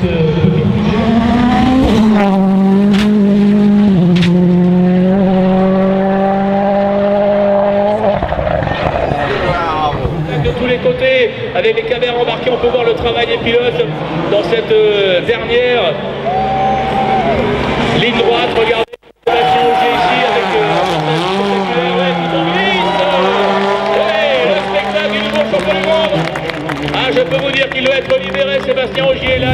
De tous les côtés, avec les caméras embarquées, on peut voir le travail des pilotes dans cette dernière ligne droite. Regardez Sébastien Ogier ici avec le spectacle du nouveau champion du monde. Ah, je peux vous dire qu'il doit être libéré, Sébastien Ogier là.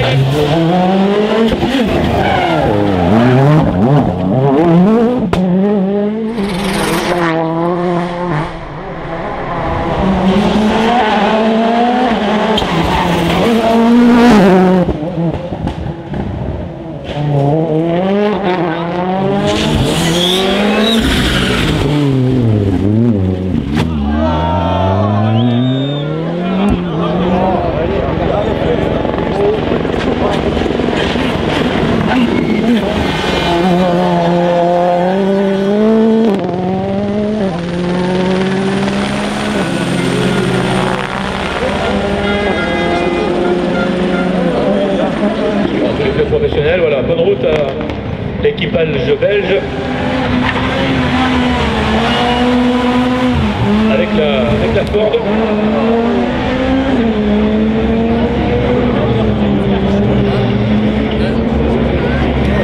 Professionnel, voilà, bonne route à l'équipage belge avec la Ford.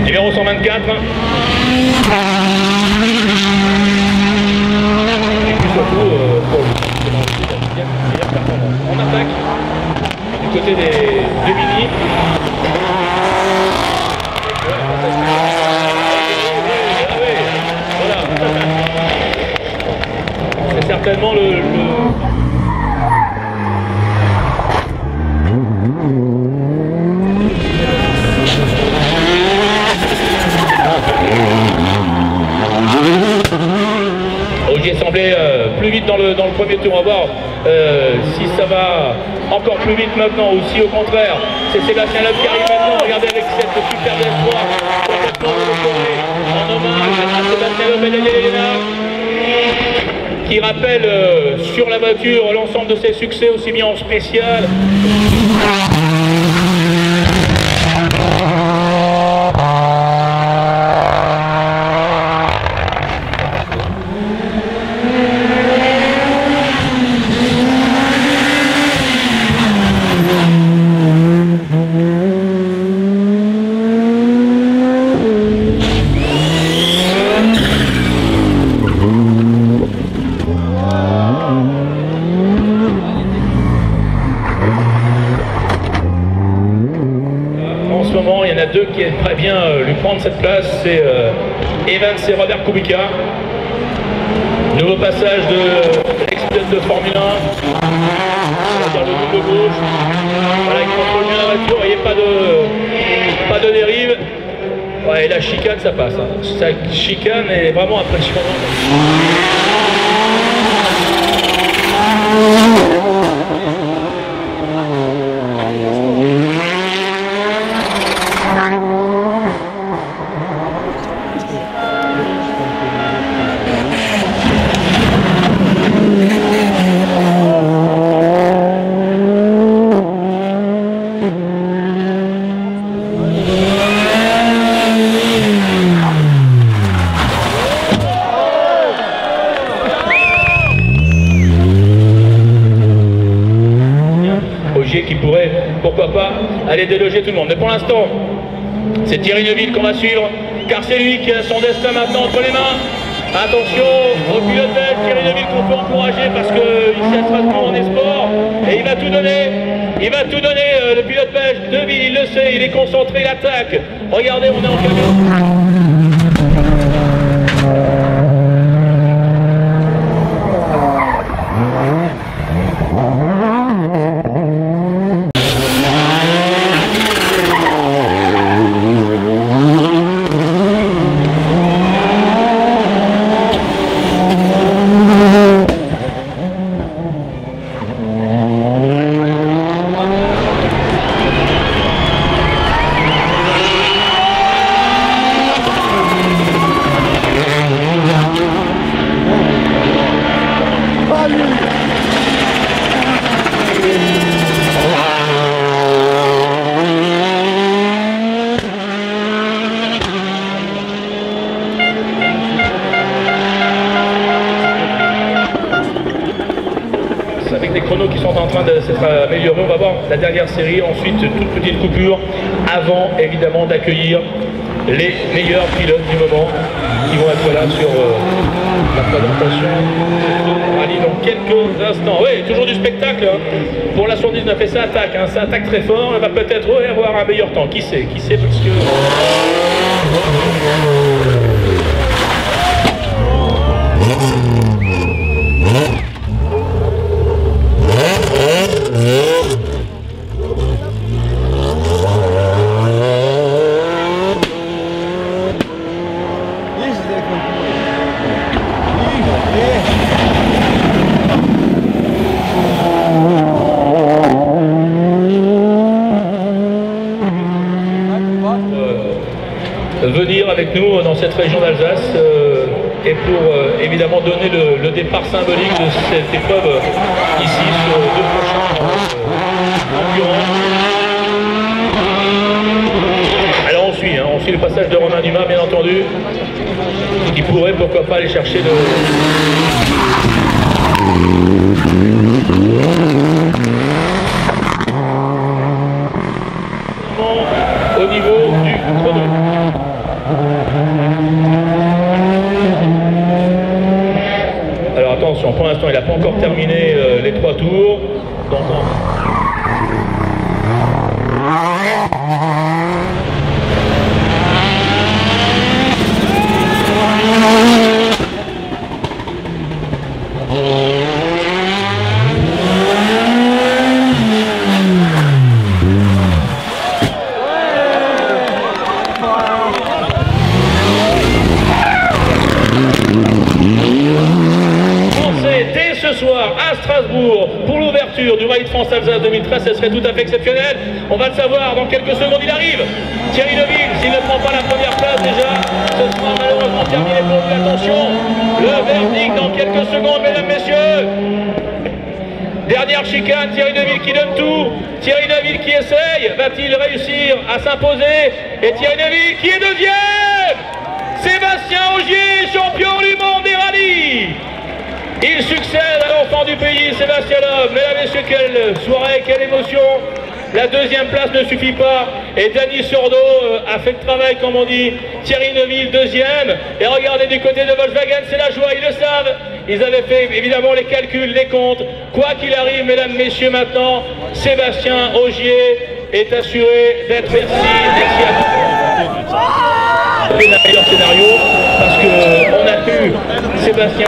Numéro 124. Et puis surtout pour meilleure performance. On attaque du côté des mini. C'est certainement le... Ogier semblait plus vite dans le premier tour. On va voir si ça va encore plus vite maintenant ou si au contraire c'est Sébastien Loeb qui arrive maintenant. Regardez avec cette superbe espoir en hommage à Sébastien Loeb et Elena, qui rappelle sur la voiture l'ensemble de ses succès aussi bien en spécial. Il y en a deux qui aimeraient bien lui prendre cette place, c'est Evans et Robert Kubica. Nouveau passage de l'ex-pilote de Formule 1. On va dire le double gauche. Voilà, il contrôle bien la voiture, vous voyez, pas de dérive. Ouais, et la chicane, ça passe. Hein. Sa chicane est vraiment impressionnante. Qui pourrait, pourquoi pas, aller déloger tout le monde. Mais pour l'instant, c'est Thierry Neuville qu'on va suivre, car c'est lui qui a son destin maintenant entre les mains. Attention au pilote belge, Thierry Neuville, qu'on peut encourager parce qu'il sait être Strasbourg en esport et il va tout donner. Il va tout donner, le pilote belge. Neuville, il le sait, il est concentré, il attaque. Regardez, on est en caméra. sont en train de s'être améliorées. On va voir la dernière série, ensuite toute petite coupure, avant évidemment d'accueillir les meilleurs pilotes du moment qui vont être là sur la présentation du rallye dans quelques instants. Oui, toujours du spectacle hein, pour la 119 et ça attaque, hein, ça attaque très fort. Elle va peut-être avoir un meilleur temps. Qui sait parce que... venir avec nous dans cette région d'Alsace et pour évidemment donner le départ symbolique de cette épreuve ici sur deux prochains concurrents. Alors on suit le passage de Romain Dumas bien entendu, qui pourrait pourquoi pas aller chercher le... au niveau du chrono. Alors attention, pour l'instant il n'a pas encore terminé les 3 tours. Donc, à Strasbourg pour l'ouverture du Rallye de France Alsace 2013, ce serait tout à fait exceptionnel. On va le savoir dans quelques secondes, il arrive. Thierry Neuville, s'il ne prend pas la première place déjà, ce sera malheureusement terminé pour lui. Attention, le verdict dans quelques secondes, mesdames, messieurs. Dernière chicane, Thierry Neuville qui donne tout. Thierry Neuville qui essaye, va-t-il réussir à s'imposer? Et Thierry Neuville qui est deuxième. Sébastien Ogier, champion du monde des rallyes. Il succède à l'enfant du pays, Sébastien Loeb. Mesdames et messieurs, quelle soirée, quelle émotion. La deuxième place ne suffit pas. Et Dany Sordo a fait le travail, comme on dit. Thierry Neuville, deuxième. Et regardez du côté de Volkswagen, c'est la joie, ils le savent. Ils avaient fait évidemment les calculs, les comptes. Quoi qu'il arrive, mesdames, messieurs, maintenant, Sébastien Ogier est assuré d'être merci à tous. C'est le meilleur scénario parce qu'on a eu Sébastien.